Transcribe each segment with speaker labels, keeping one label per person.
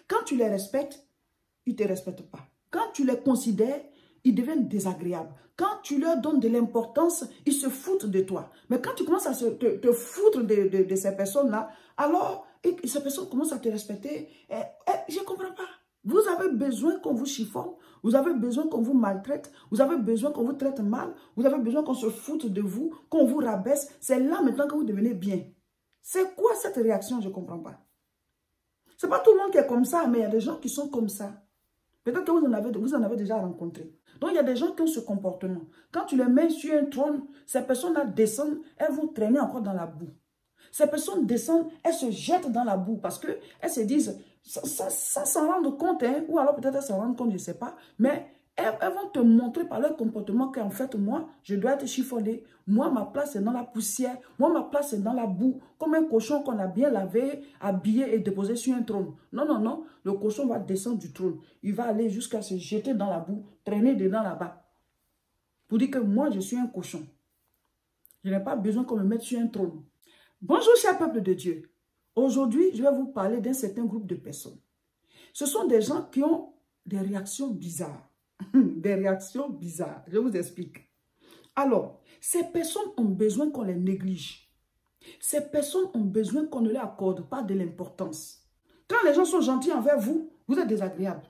Speaker 1: Quand tu les respectes, ils ne te respectent pas. Quand tu les considères, ils deviennent désagréables. Quand tu leur donnes de l'importance, ils se foutent de toi. Mais quand tu commences à te foutre de ces personnes-là, alors ces personnes commencent à te respecter. Je ne comprends pas. Vous avez besoin qu'on vous chiffonne, vous avez besoin qu'on vous maltraite, vous avez besoin qu'on vous traite mal, vous avez besoin qu'on se foute de vous, qu'on vous rabaisse. C'est là maintenant que vous devenez bien. C'est quoi cette réaction? Je ne comprends pas. Ce n'est pas tout le monde qui est comme ça, mais il y a des gens qui sont comme ça. Peut-être que vous en avez déjà rencontré. Donc, il y a des gens qui ont ce comportement. Quand tu les mets sur un trône, ces personnes-là descendent, elles vont traîner encore dans la boue. Ces personnes descendent, elles se jettent dans la boue parce qu'elles se disent, sans s'en rendre compte, hein, ou alors peut-être elles s'en rendent compte, je ne sais pas, mais elles vont te montrer par leur comportement qu'en fait, moi, je dois être chiffonné. Moi, ma place est dans la poussière. Moi, ma place est dans la boue. Comme un cochon qu'on a bien lavé, habillé et déposé sur un trône. Non, non, non. Le cochon va descendre du trône. Il va aller jusqu'à se jeter dans la boue, traîner dedans là-bas. Pour dire que moi, je suis un cochon. Je n'ai pas besoin qu'on me mette sur un trône. Bonjour, cher peuple de Dieu. Aujourd'hui, je vais vous parler d'un certain groupe de personnes. Ce sont des gens qui ont des réactions bizarres. Des réactions bizarres. Je vous explique. Alors, ces personnes ont besoin qu'on les néglige. Ces personnes ont besoin qu'on ne leur accorde pas de l'importance. Quand les gens sont gentils envers vous, vous êtes désagréable.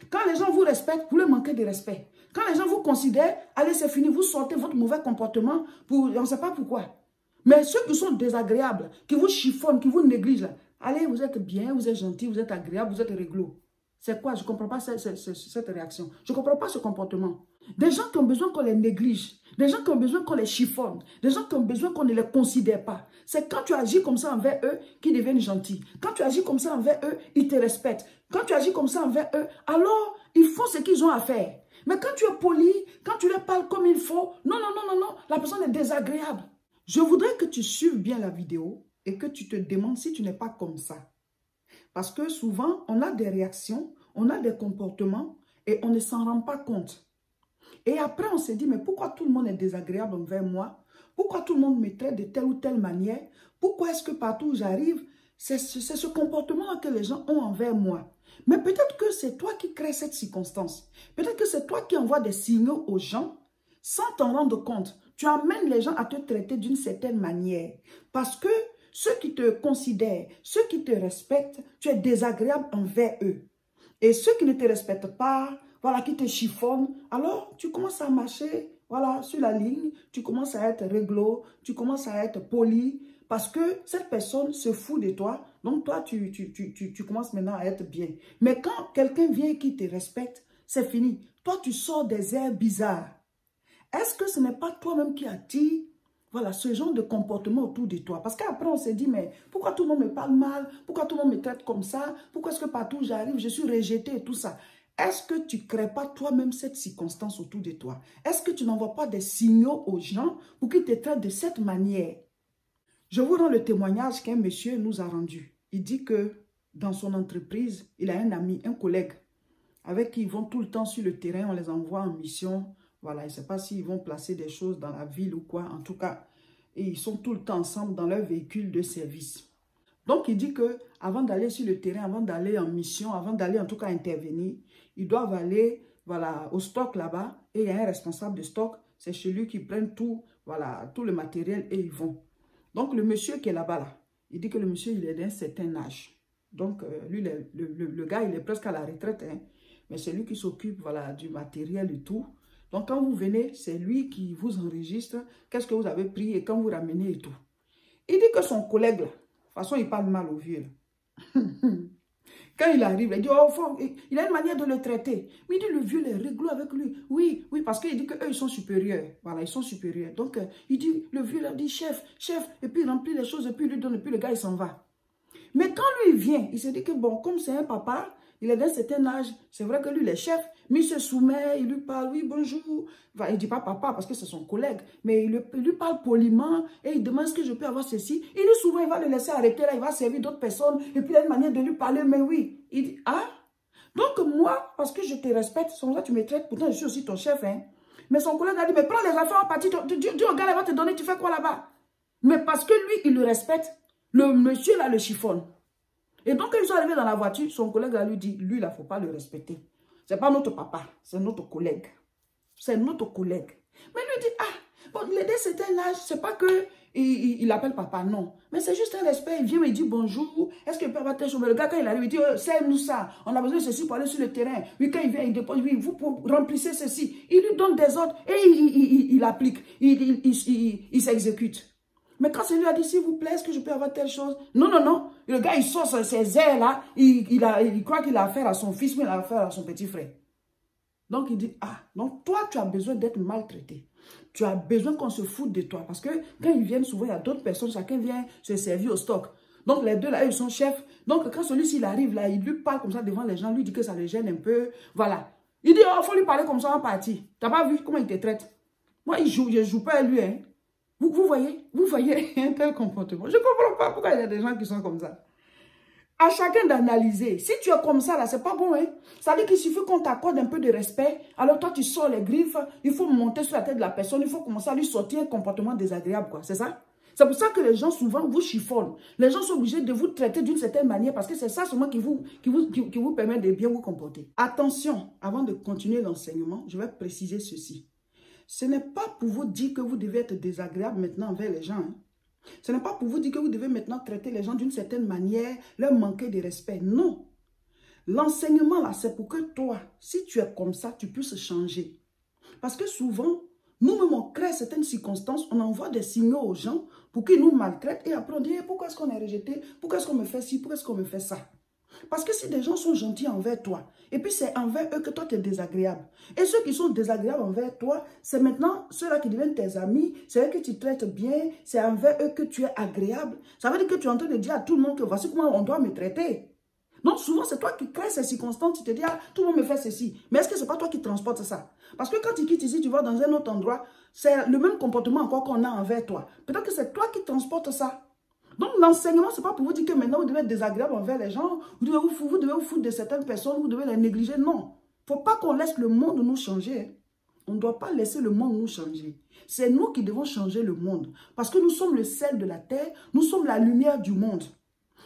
Speaker 1: Quand les gens vous respectent, vous leur manquez de respect. Quand les gens vous considèrent, allez, c'est fini, vous sortez votre mauvais comportement pour, on ne sait pas pourquoi. Mais ceux qui sont désagréables, qui vous chiffonnent, qui vous négligent, allez, vous êtes bien, vous êtes gentil, vous êtes agréable, vous êtes réglo. C'est quoi? Je ne comprends pas cette réaction. Je ne comprends pas ce comportement. Des gens qui ont besoin qu'on les néglige. Des gens qui ont besoin qu'on les chiffonne. Des gens qui ont besoin qu'on ne les considère pas. C'est quand tu agis comme ça envers eux qu'ils deviennent gentils. Quand tu agis comme ça envers eux, ils te respectent. Quand tu agis comme ça envers eux, alors ils font ce qu'ils ont à faire. Mais quand tu es poli, quand tu leur parles comme il faut, non, non, non, non, non, la personne est désagréable. Je voudrais que tu suives bien la vidéo et que tu te demandes si tu n'es pas comme ça. Parce que souvent, on a des réactions, on a des comportements et on ne s'en rend pas compte. Et après, on se dit, mais pourquoi tout le monde est désagréable envers moi? Pourquoi tout le monde me traite de telle ou telle manière? Pourquoi est-ce que partout où j'arrive, c'est ce comportement que les gens ont envers moi? Mais peut-être que c'est toi qui crée cette circonstance. Peut-être que c'est toi qui envoies des signaux aux gens sans t'en rendre compte. Tu amènes les gens à te traiter d'une certaine manière. Parce que ceux qui te considèrent, ceux qui te respectent, tu es désagréable envers eux. Et ceux qui ne te respectent pas, voilà, qui te chiffonnent, alors tu commences à marcher, voilà, sur la ligne, tu commences à être réglo, tu commences à être poli, parce que cette personne se fout de toi, donc toi, tu commences maintenant à être bien. Mais quand quelqu'un vient qui te respecte, c'est fini. Toi, tu sors des airs bizarres. Est-ce que ce n'est pas toi-même qui attire, voilà, ce genre de comportement autour de toi? Parce qu'après, on se dit, mais pourquoi tout le monde me parle mal? Pourquoi tout le monde me traite comme ça? Pourquoi est-ce que partout où j'arrive, je suis rejeté et tout ça? Est-ce que tu ne crées pas toi-même cette circonstance autour de toi? Est-ce que tu n'envoies pas des signaux aux gens pour qu'ils te traitent de cette manière? Je vous rends le témoignage qu'un monsieur nous a rendu. Il dit que dans son entreprise, il a un ami, un collègue, avec qui ils vont tout le temps sur le terrain, on les envoie en mission. Voilà, je ne sais pas s'ils vont placer des choses dans la ville ou quoi. En tout cas, et ils sont tout le temps ensemble dans leur véhicule de service. Donc, il dit que avant d'aller sur le terrain, avant d'aller en mission, avant d'aller en tout cas intervenir, ils doivent aller, voilà, au stock là-bas. Et il y a un responsable de stock. C'est chez lui qu'ils prennent tout, voilà, tout le matériel et ils vont. Donc, le monsieur qui est là-bas, là, il dit que le monsieur, il est d'un certain âge. Donc, lui, le gars, il est presque à la retraite. Hein, mais c'est lui qui s'occupe, voilà, du matériel et tout. Donc, quand vous venez, c'est lui qui vous enregistre, qu'est-ce que vous avez pris et quand vous ramenez et tout. Il dit que son collègue, là, de toute façon, il parle mal au vieux. Quand il arrive, il dit, oh, il a une manière de le traiter. Mais il dit, le vieux est rigolo avec lui. Oui, oui, parce qu'il dit qu'eux, ils sont supérieurs. Voilà, ils sont supérieurs. Donc, il dit, le vieux là dit, chef, et puis il remplit les choses, et puis il lui donne, et puis le gars, il s'en va. Mais quand lui, il vient, il se dit que, bon, comme c'est un papa, il est d'un certain âge, c'est vrai que lui, il est chef, mais il se soumet, il lui parle, oui, bonjour. Enfin, il ne dit pas papa parce que c'est son collègue, mais il lui parle poliment et il demande est-ce que je peux avoir ceci. Et lui, souvent, il va le laisser arrêter, là, il va servir d'autres personnes, et puis il a une manière de lui parler, mais oui. Il dit, ah, donc moi, parce que je te respecte, sans ça, tu me traites, pourtant je suis aussi ton chef, hein. Mais son collègue a dit, mais prends les affaires en partie, dis au gars, il va te donner, tu fais quoi là-bas? Mais parce que lui, il le respecte, le monsieur là le chiffonne. Et donc, quand ils sont arrivés dans la voiture, son collègue lui dit, lui, il ne faut pas le respecter. Ce n'est pas notre papa, c'est notre collègue. C'est notre collègue. Mais lui dit, ah, bon, il est de certain âge, c'est pas que il appelle papa, non. Mais c'est juste un respect, il vient, il dit bonjour, est-ce qu'il peut avoir tel chose? Mais le gars, quand il arrive, il dit, c'est-nous ça, on a besoin de ceci pour aller sur le terrain. Oui, quand il vient, il dépose, oui, vous remplissez ceci. Il lui donne des ordres et il applique, il s'exécute. Mais quand celui a dit, s'il vous plaît, est-ce que je peux avoir telle chose? Non, non, non. Le gars, il sort ses airs là, il croit qu'il a affaire à son fils, mais il a affaire à son petit frère. Donc, il dit, ah, donc toi, tu as besoin d'être maltraité. Tu as besoin qu'on se foute de toi. Parce que quand ils viennent, souvent, il y a d'autres personnes, chacun vient se servir au stock. Donc, les deux, là, ils sont chefs. Donc, quand celui-ci, il arrive, là, il lui parle comme ça devant les gens, lui dit que ça le gêne un peu. Voilà. Il dit, oh, il faut lui parler comme ça en partie. Tu n'as pas vu comment il te traite? Moi, je ne joue pas à lui, hein. Vous voyez un tel comportement. Je ne comprends pas pourquoi il y a des gens qui sont comme ça. À chacun d'analyser. Si tu es comme ça, là, c'est pas bon, hein. Ça veut dire qu'il suffit qu'on t'accorde un peu de respect. Alors toi, tu sors les griffes. Il faut monter sur la tête de la personne. Il faut commencer à lui sortir un comportement désagréable, quoi. C'est ça? C'est pour ça que les gens, souvent, vous chiffonnent. Les gens sont obligés de vous traiter d'une certaine manière parce que c'est ça seulement qui vous permet de bien vous comporter. Attention, avant de continuer l'enseignement, je vais préciser ceci. Ce n'est pas pour vous dire que vous devez être désagréable maintenant envers les gens, hein. Ce n'est pas pour vous dire que vous devez maintenant traiter les gens d'une certaine manière, leur manquer de respect. Non. L'enseignement, là, c'est pour que toi, si tu es comme ça, tu puisses changer. Parce que souvent, nous-mêmes, on crée certaines circonstances, on envoie des signaux aux gens pour qu'ils nous maltraitent. Et après, on dit, pourquoi est-ce qu'on est rejeté? Pourquoi est-ce qu'on me fait ci? Pourquoi est-ce qu'on me fait ça? Parce que si des gens sont gentils envers toi, et puis c'est envers eux que toi tu es désagréable. Et ceux qui sont désagréables envers toi, c'est maintenant ceux-là qui deviennent tes amis, c'est eux que tu traites bien, c'est envers eux que tu es agréable. Ça veut dire que tu es en train de dire à tout le monde que voici comment on doit me traiter. Donc souvent c'est toi qui crées ces circonstances, tu te dis, ah, tout le monde me fait ceci. Mais est-ce que ce n'est pas toi qui transportes ça? Parce que quand tu quittes ici, tu vas dans un autre endroit, c'est le même comportement encore qu'on a envers toi. Peut-être que c'est toi qui transportes ça. Donc, l'enseignement, ce n'est pas pour vous dire que maintenant, vous devez être désagréable envers les gens, vous devez vous foutre de certaines personnes, vous devez les négliger. Non. Il ne faut pas qu'on laisse le monde nous changer. On ne doit pas laisser le monde nous changer. C'est nous qui devons changer le monde. Parce que nous sommes le sel de la terre, nous sommes la lumière du monde.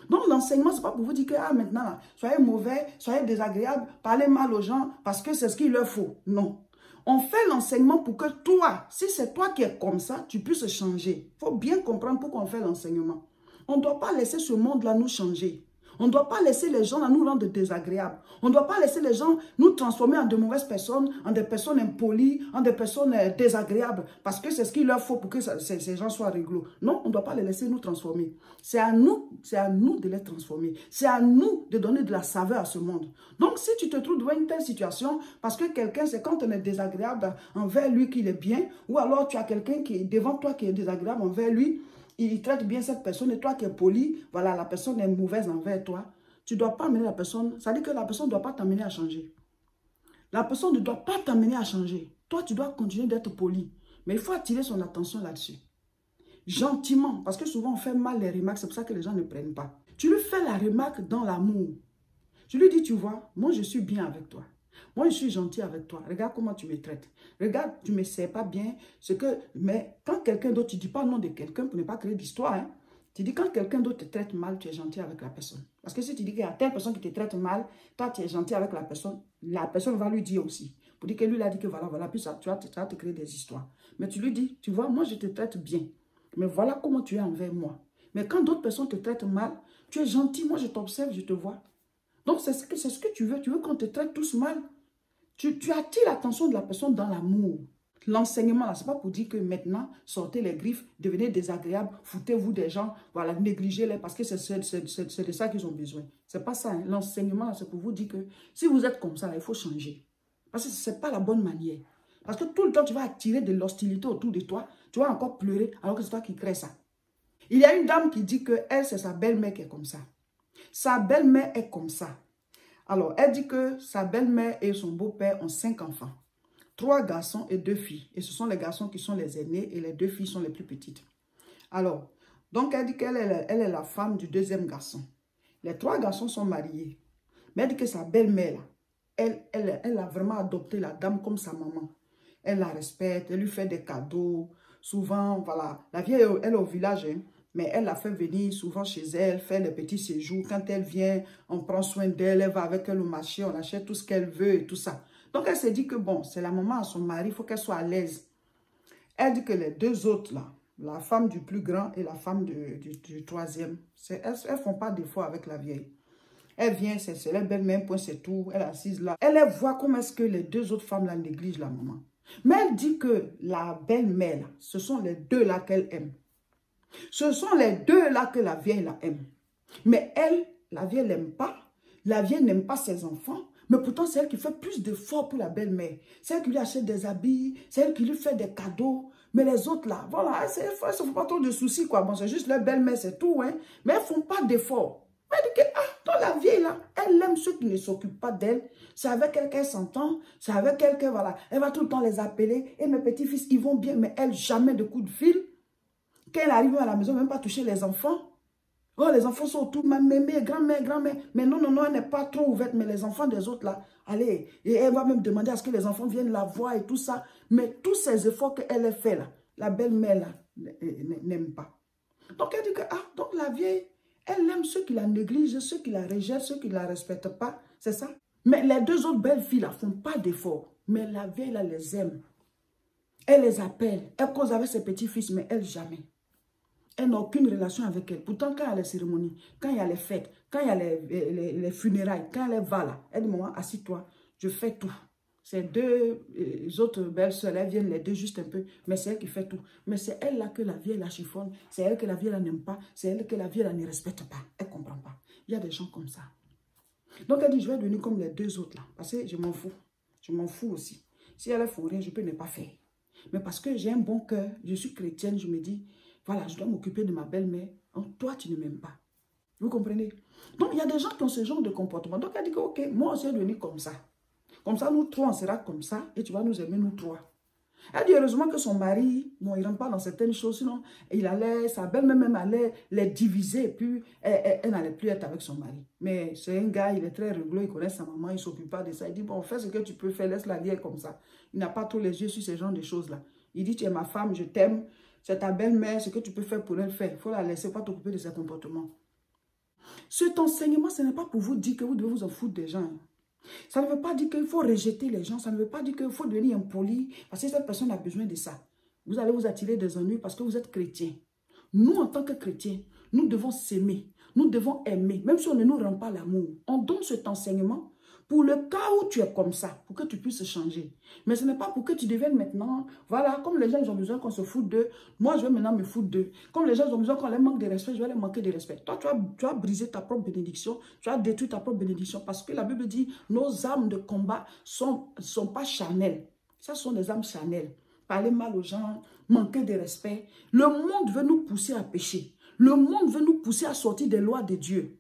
Speaker 1: Donc, l'enseignement, ce n'est pas pour vous dire que, ah, maintenant, là, soyez mauvais, soyez désagréable, parlez mal aux gens, parce que c'est ce qu'il leur faut. Non. On fait l'enseignement pour que toi, si c'est toi qui es comme ça, tu puisses changer. Il faut bien comprendre pourquoi on fait l'enseignement. On ne doit pas laisser ce monde-là nous changer. On ne doit pas laisser les gens là nous rendre désagréables. On ne doit pas laisser les gens nous transformer en de mauvaises personnes, en des personnes impolies, en des personnes désagréables. Parce que c'est ce qu'il leur faut pour que ces gens soient rigolos. Non, on ne doit pas les laisser nous transformer. C'est à nous de les transformer. C'est à nous de donner de la saveur à ce monde. Donc, si tu te trouves devant une telle situation, parce que quelqu'un, c'est quand on est désagréable envers lui qu'il est bien, ou alors tu as quelqu'un qui est devant toi qui est désagréable envers lui, il traite bien cette personne et toi qui es poli, voilà, la personne est mauvaise envers toi. Tu ne dois pas amener la personne, ça veut dire que la personne ne doit pas t'amener à changer. La personne ne doit pas t'amener à changer. Toi, tu dois continuer d'être poli. Mais il faut attirer son attention là-dessus. Gentiment, parce que souvent on fait mal les remarques, c'est pour ça que les gens ne prennent pas. Tu lui fais la remarque dans l'amour. Tu lui dis, tu vois, moi je suis bien avec toi. Moi, je suis gentil avec toi. Regarde comment tu me traites. Regarde, tu ne me sais pas bien. Mais quand quelqu'un d'autre, tu ne dis pas le nom de quelqu'un pour ne pas créer d'histoire. Hein? Tu dis quand quelqu'un d'autre te traite mal, tu es gentil avec la personne. Parce que si tu dis qu'il y a telle personne qui te traite mal, toi, tu es gentil avec la personne va lui dire aussi. Pour dire que lui, il a dit que voilà, puis ça, tu vas te créer des histoires. Mais tu lui dis, tu vois, moi, je te traite bien. Mais voilà comment tu es envers moi. Mais quand d'autres personnes te traitent mal, tu es gentil. Moi, je t'observe, je te vois. Donc, c'est ce que tu veux. Tu veux qu'on te traite tous mal. Tu attires l'attention de la personne dans l'amour. L'enseignement, là, ce n'est pas pour dire que maintenant, sortez les griffes, devenez désagréables, foutez-vous des gens, voilà, négligez-les parce que c'est de ça qu'ils ont besoin. Ce n'est pas ça. Hein. L'enseignement, là, c'est pour vous dire que si vous êtes comme ça, là, il faut changer. Parce que ce n'est pas la bonne manière. Parce que tout le temps, tu vas attirer de l'hostilité autour de toi. Tu vas encore pleurer alors que c'est toi qui crée ça. Il y a une dame qui dit que elle, c'est sa belle-mère qui est comme ça. Sa belle-mère est comme ça. Alors, elle dit que sa belle-mère et son beau-père ont 5 enfants. 3 garçons et 2 filles. Et ce sont les garçons qui sont les aînés et les 2 filles sont les plus petites. Alors, donc elle dit qu'elle est la femme du 2e garçon. Les 3 garçons sont mariés. Mais elle dit que sa belle-mère, elle a vraiment adopté la dame comme sa maman. Elle la respecte, elle lui fait des cadeaux. Souvent, voilà, la vieille, elle est au village, hein. Mais elle la fait venir souvent chez elle, faire les petits séjours. Quand elle vient, on prend soin d'elle, elle va avec elle au marché, on achète tout ce qu'elle veut et tout ça. Donc, elle s'est dit que bon, c'est la maman à son mari, il faut qu'elle soit à l'aise. Elle dit que les deux autres là, la femme du plus grand et la femme du troisième, elles ne font pas d'efforts avec la vieille. Elle vient, c'est la belle-mère, point c'est tout, elle est assise là. Elle voit comment est-ce que les deux autres femmes la négligent la maman. Mais elle dit que la belle-mère, ce sont les deux là qu'elle aime. Ce sont les deux là que la vieille la aime. Mais elle, la vieille n'aime pas. La vieille n'aime pas ses enfants. Mais pourtant, c'est elle qui fait plus d'efforts pour la belle-mère. C'est elle qui lui achète des habits. C'est elle qui lui fait des cadeaux. Mais les autres là, voilà, elles ne font pas trop de soucis, quoi. Bon, c'est juste leur belle-mère, c'est tout, hein. Mais elles ne font pas d'efforts. Elle dit que, dans la vieille là, elle aime ceux qui ne s'occupent pas d'elle. C'est avec elle qu'elle s'entend. C'est avec elle que, voilà, elle va tout le temps les appeler. Et mes petits-fils, ils vont bien, mais elle, jamais de coup de fil. Quand elle arrive à la maison, même pas toucher les enfants. Oh, les enfants sont autour, ma mémé, grand-mère, grand-mère. Mais non, non, non, elle n'est pas trop ouverte. Mais les enfants des autres, là, allez. Et elle va même demander à ce que les enfants viennent la voir et tout ça. Mais tous ces efforts qu'elle a fait, là, la belle-mère, là, n'aime pas. Donc, elle dit que, donc la vieille, elle aime ceux qui la négligent, ceux qui la rejettent, ceux qui ne la respectent pas. C'est ça. Mais les deux autres belles filles, là, font pas d'efforts. Mais la vieille, là, les aime. Elle les appelle. Elle cause avec ses petits-fils, mais elle, jamais. Elle n'a aucune relation avec elle. Pourtant, quand il y a les cérémonies, quand il y a les fêtes, quand il y a les funérailles, quand elle va là, elle dit, maman, assis-toi, je fais tout. Ces deux autres belles-sœurs, elles viennent les deux juste un peu, mais c'est elle qui fait tout. Mais c'est elle là que la vieille la chiffonne, c'est elle que la vieille n'aime pas, c'est elle que la vieille ne respecte pas. Elle ne comprend pas. Il y a des gens comme ça. Donc elle dit, je vais devenir comme les deux autres là, parce que je m'en fous. Je m'en fous aussi. Si elle ne fait rien, je peux ne pas faire. Mais parce que j'ai un bon cœur, je suis chrétienne, je me dis, voilà, je dois m'occuper de ma belle-mère. Toi, tu ne m'aimes pas. Vous comprenez? Donc, il y a des gens qui ont ce genre de comportement. Donc, elle dit que, ok, moi aussi, je vais devenir comme ça. Comme ça, nous trois, on sera comme ça. Et tu vas nous aimer, nous trois. Elle dit, heureusement que son mari, bon, il ne rentre pas dans certaines choses. Sinon, sa belle-mère même allait les diviser. Et puis, elle n'allait plus être avec son mari. Mais c'est un gars, il est très rigolo. Il connaît sa maman, il ne s'occupe pas de ça. Il dit, bon, fais ce que tu peux faire. Laisse-la dire comme ça. Il n'a pas trop les yeux sur ce genre de choses-là. Il dit, tu es ma femme, je t'aime. C'est ta belle-mère, ce que tu peux faire pour elle, faire. Il faut la laisser, pas t'occuper de ses comportements. Cet enseignement, ce n'est pas pour vous dire que vous devez vous en foutre des gens. Ça ne veut pas dire qu'il faut rejeter les gens. Ça ne veut pas dire qu'il faut devenir impoli parce que cette personne a besoin de ça. Vous allez vous attirer des ennuis parce que vous êtes chrétien. Nous, en tant que chrétiens, nous devons s'aimer. Nous devons aimer. Même si on ne nous rend pas l'amour. On donne cet enseignement pour le cas où tu es comme ça, pour que tu puisses changer. Mais ce n'est pas pour que tu deviennes maintenant, voilà, comme les gens ils ont besoin qu'on se foute d'eux, moi je vais maintenant me foutre d'eux. Comme les gens ils ont besoin qu'on les manque de respect, je vais les manquer de respect. Toi, tu as brisé ta propre bénédiction, tu as détruit ta propre bénédiction, parce que la Bible dit, nos âmes de combat sont pas charnelles. Ça sont des âmes charnelles. Parler mal aux gens, manquer de respect. Le monde veut nous pousser à pécher. Le monde veut nous pousser à sortir des lois de Dieu.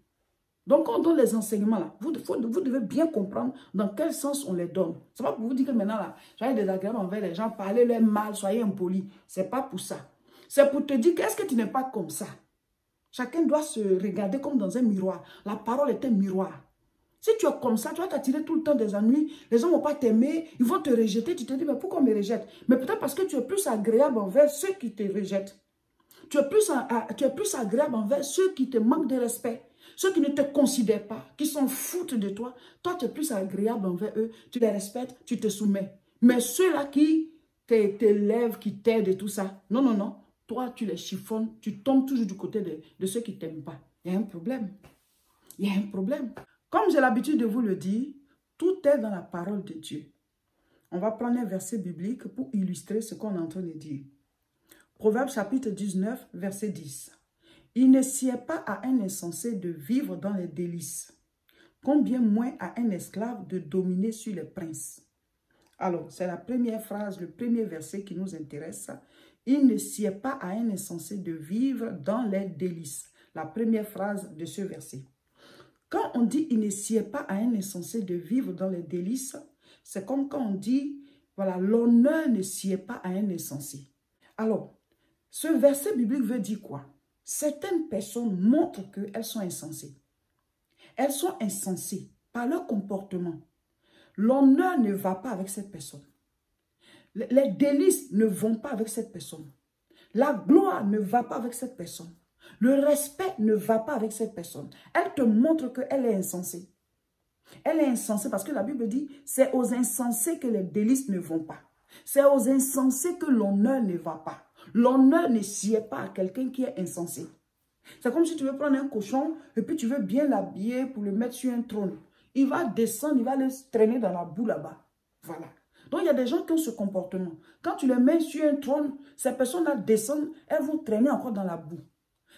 Speaker 1: Donc, quand on donne les enseignements, là, vous devez bien comprendre dans quel sens on les donne. Ce n'est pas pour vous dire que maintenant, là, soyez désagréable envers les gens, parlez-leur mal, soyez impolis. Ce n'est pas pour ça. C'est pour te dire qu'est-ce que tu n'es pas comme ça. Chacun doit se regarder comme dans un miroir. La parole est un miroir. Si tu es comme ça, tu vas t'attirer tout le temps des ennuis. Les gens ne vont pas t'aimer, ils vont te rejeter. Tu te dis, mais pourquoi on me rejette? Mais peut-être parce que tu es plus agréable envers ceux qui te rejettent. Tu es plus agréable envers ceux qui te manquent de respect. Ceux qui ne te considèrent pas, qui s'en foutent de toi, toi tu es plus agréable envers eux, tu les respectes, tu te soumets. Mais ceux-là qui t'élèvent, qui t'aident et tout ça, non, non, non, toi tu les chiffonnes, tu tombes toujours du côté de ceux qui ne t'aiment pas. Il y a un problème. Il y a un problème. Comme j'ai l'habitude de vous le dire, tout est dans la parole de Dieu. On va prendre un verset biblique pour illustrer ce qu'on est en train de dire. Proverbe chapitre 19, verset 10. Il ne sied pas à un insensé de vivre dans les délices, combien moins à un esclave de dominer sur les princes. Alors, c'est la première phrase, le premier verset qui nous intéresse. Il ne sied pas à un insensé de vivre dans les délices. La première phrase de ce verset. Quand on dit il ne sied pas à un insensé de vivre dans les délices, c'est comme quand on dit, voilà, l'honneur ne sied pas à un insensé. Alors, ce verset biblique veut dire quoi? Certaines personnes montrent qu'elles sont insensées. Elles sont insensées par leur comportement. L'honneur ne va pas avec cette personne. Les délices ne vont pas avec cette personne. La gloire ne va pas avec cette personne. Le respect ne va pas avec cette personne. Elle te montre qu'elle est insensée. Elle est insensée parce que la Bible dit, c'est aux insensés que les délices ne vont pas. C'est aux insensés que l'honneur ne va pas. L'honneur ne sied pas à quelqu'un qui est insensé. C'est comme si tu veux prendre un cochon et puis tu veux bien l'habiller pour le mettre sur un trône. Il va descendre, il va le traîner dans la boue là-bas. Voilà. Donc, il y a des gens qui ont ce comportement. Quand tu les mets sur un trône, ces personnes-là descendent, elles vont traîner encore dans la boue.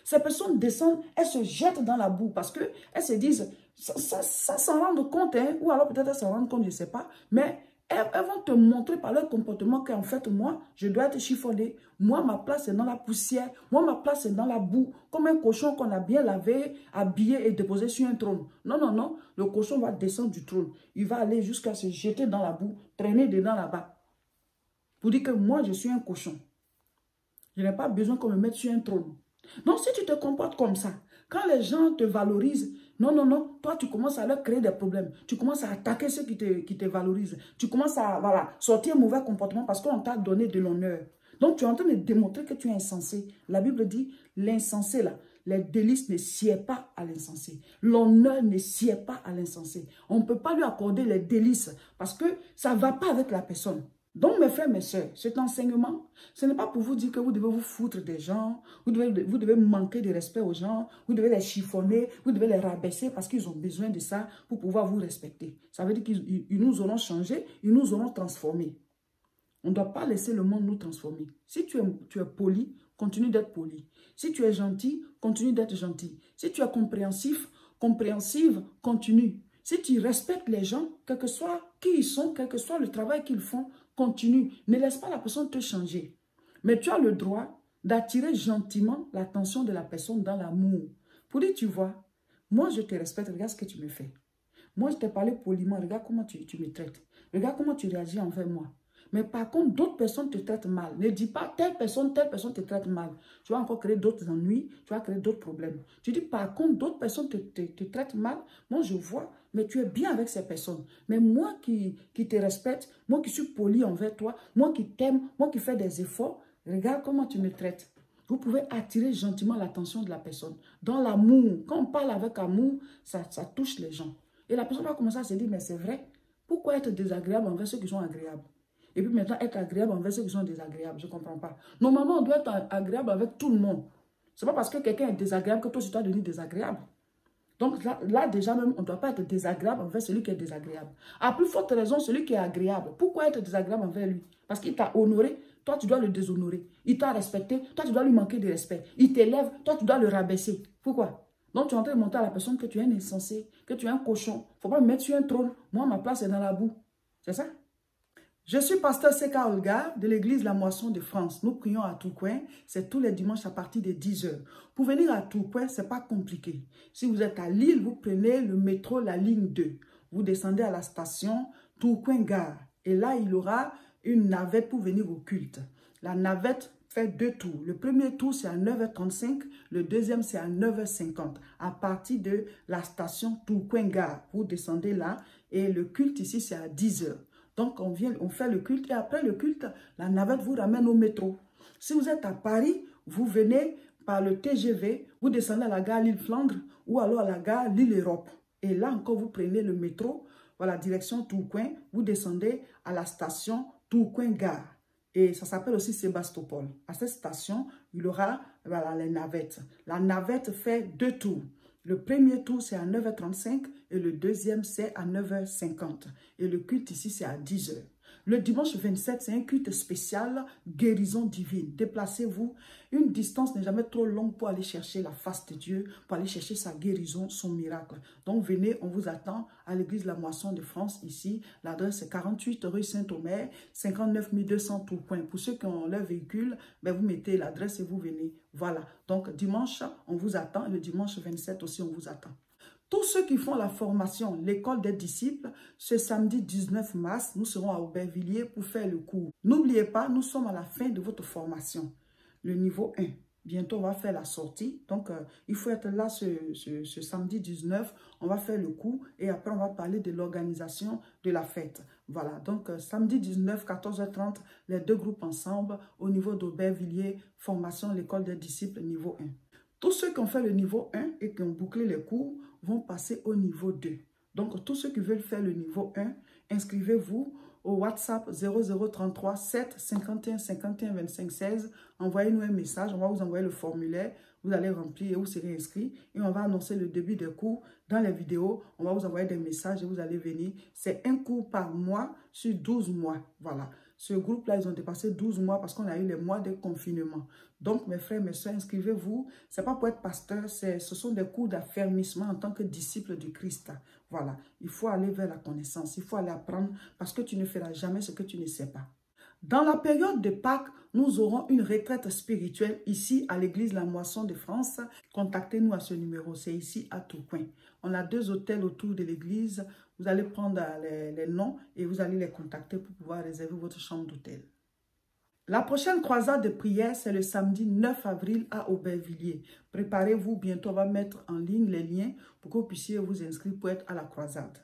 Speaker 1: Ces personnes descendent, elles se jettent dans la boue parce qu'elles se disent, sans s'en rendre compte, hein, ou alors peut-être elles s'en rendent compte, je ne sais pas, mais elles vont te montrer par leur comportement qu'en fait, moi, je dois être chiffonnée. Moi, ma place est dans la poussière. Moi, ma place est dans la boue. Comme un cochon qu'on a bien lavé, habillé et déposé sur un trône. Non, non, non. Le cochon va descendre du trône. Il va aller jusqu'à se jeter dans la boue, traîner dedans là-bas. Pour dire que moi, je suis un cochon. Je n'ai pas besoin qu'on me mette sur un trône. Donc, si tu te comportes comme ça, quand les gens te valorisent, non, non, non, toi, tu commences à leur créer des problèmes. Tu commences à attaquer ceux qui te valorisent. Tu commences à sortir un mauvais comportement parce qu'on t'a donné de l'honneur. Donc, tu es en train de démontrer que tu es insensé. La Bible dit, l'insensé là, les délices ne sied pas à l'insensé. L'honneur ne sied pas à l'insensé. On ne peut pas lui accorder les délices parce que ça ne va pas avec la personne. Donc, mes frères, mes soeurs, cet enseignement, ce n'est pas pour vous dire que vous devez vous foutre des gens, vous devez manquer de respect aux gens, vous devez les chiffonner, vous devez les rabaisser parce qu'ils ont besoin de ça pour pouvoir vous respecter. Ça veut dire qu'ils nous auront changé, ils nous auront transformés. On ne doit pas laisser le monde nous transformer. Si tu es poli, continue d'être poli. Si tu es gentil, continue d'être gentil. Si tu es compréhensif, compréhensive, continue. Si tu respectes les gens, quel que soit qui ils sont, quel que soit le travail qu'ils font, continue. Ne laisse pas la personne te changer. Mais tu as le droit d'attirer gentiment l'attention de la personne dans l'amour. Pour dire, tu vois, moi je te respecte, regarde ce que tu me fais. Moi je t'ai parlé poliment, regarde comment tu me traites. Regarde comment tu réagis envers moi. Mais par contre, d'autres personnes te traitent mal. Ne dis pas telle personne te traite mal. Tu vas encore créer d'autres ennuis, tu vas créer d'autres problèmes. Tu dis par contre, d'autres personnes te traitent mal. Moi, je vois, mais tu es bien avec ces personnes. Mais moi qui te respecte, moi qui suis poli envers toi, moi qui t'aime, moi qui fais des efforts, regarde comment tu me traites. Vous pouvez attirer gentiment l'attention de la personne. Dans l'amour, quand on parle avec amour, ça touche les gens. Et la personne va commencer à se dire, mais c'est vrai, pourquoi être désagréable envers ceux qui sont agréables? Et puis maintenant, être agréable envers ceux qui sont désagréables, je ne comprends pas. Normalement, on doit être agréable avec tout le monde. Ce n'est pas parce que quelqu'un est désagréable que toi, tu dois devenir désagréable. Donc là, déjà même, on ne doit pas être désagréable envers celui qui est désagréable. À plus forte raison, celui qui est agréable. Pourquoi être désagréable envers lui? Parce qu'il t'a honoré, toi, tu dois le déshonorer. Il t'a respecté, toi, tu dois lui manquer de respect. Il t'élève, toi, tu dois le rabaisser. Pourquoi? Donc, tu es en train de montrer à la personne que tu es un insensé, que tu es un cochon. Il ne faut pas me mettre sur un trône. Moi, ma place est dans la boue. C'est ça? Je suis pasteur Seka Olga de l'église La Moisson de France. Nous prions à Tourcoing, c'est tous les dimanches à partir de 10 h. Pour venir à Tourcoing, ce n'est pas compliqué. Si vous êtes à Lille, vous prenez le métro, la ligne 2. Vous descendez à la station Tourcoing Gare. Et là, il y aura une navette pour venir au culte. La navette fait 2 tours. Le premier tour, c'est à 9 h 35. Le deuxième, c'est à 9 h 50. À partir de la station Tourcoing Gare. Vous descendez là et le culte ici, c'est à 10 h. Donc, on fait le culte et après le culte, la navette vous ramène au métro. Si vous êtes à Paris, vous venez par le TGV, vous descendez à la gare Lille-Flandre ou alors à la gare Lille-Europe. Et là encore, vous prenez le métro, voilà, direction Tourcoing, vous descendez à la station Tourcoing-Gare. Et ça s'appelle aussi Sébastopol. À cette station, il y aura voilà, les navettes. La navette fait 2 tours. Le premier tour, c'est à 9 h 35 et le deuxième, c'est à 9 h 50. Et le culte ici, c'est à 10 h. Le dimanche 27, c'est un culte spécial, guérison divine. Déplacez-vous. Une distance n'est jamais trop longue pour aller chercher la face de Dieu, pour aller chercher sa guérison, son miracle. Donc venez, on vous attend à l'église La Moisson de France, ici. L'adresse est 48 rue Saint-Omer, 59 200 Tourcoing. Pour ceux qui ont leur véhicule, ben vous mettez l'adresse et vous venez. Voilà. Donc dimanche, on vous attend. Et le dimanche 27 aussi, on vous attend. Tous ceux qui font la formation, l'école des disciples, ce samedi 19 mars, nous serons à Aubervilliers pour faire le cours. N'oubliez pas, nous sommes à la fin de votre formation, le niveau 1. Bientôt, on va faire la sortie. Donc, il faut être là ce samedi 19. On va faire le cours et après, on va parler de l'organisation de la fête. Voilà, donc samedi 19, 14 h 30, les 2 groupes ensemble au niveau d'Aubervilliers, formation, l'école des disciples, niveau 1. Tous ceux qui ont fait le niveau 1 et qui ont bouclé les cours vont passer au niveau 2. Donc, tous ceux qui veulent faire le niveau 1, inscrivez-vous au WhatsApp 0033 7 51 51 25 16. Envoyez-nous un message, on va vous envoyer le formulaire. Vous allez remplir et vous serez inscrit. Et on va annoncer le début des cours dans les vidéos. On va vous envoyer des messages et vous allez venir. C'est un cours par mois sur 12 mois. Voilà. Ce groupe-là, ils ont dépassé 12 mois parce qu'on a eu les mois de confinement. Donc, mes frères, mes soeurs, inscrivez-vous. Ce n'est pas pour être pasteur, ce sont des cours d'affermissement en tant que disciple du Christ. Voilà. Il faut aller vers la connaissance. Il faut aller apprendre parce que tu ne feras jamais ce que tu ne sais pas. Dans la période de Pâques, nous aurons une retraite spirituelle ici à l'église La Moisson de France. Contactez-nous à ce numéro, c'est ici à Tourcoing. On a 2 hôtels autour de l'église. Vous allez prendre les noms et vous allez les contacter pour pouvoir réserver votre chambre d'hôtel. La prochaine croisade de prière, c'est le samedi 9 avril à Aubervilliers. Préparez-vous, bientôt on va mettre en ligne les liens pour que vous puissiez vous inscrire pour être à la croisade.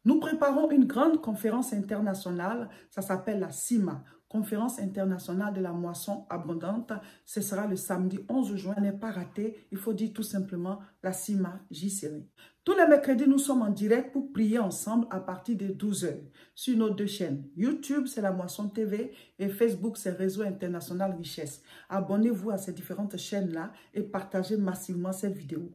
Speaker 1: Nous préparons une grande conférence internationale, ça s'appelle la CIMA, Conférence internationale de la moisson abondante. Ce sera le samedi 11 juin, n'est pas raté, il faut dire tout simplement la CIMA, j'y serai. Tous les mercredis, nous sommes en direct pour prier ensemble à partir de 12 h sur nos 2 chaînes. YouTube, c'est la Moisson TV et Facebook, c'est Réseau International Richesse. Abonnez-vous à ces différentes chaînes-là et partagez massivement cette vidéo.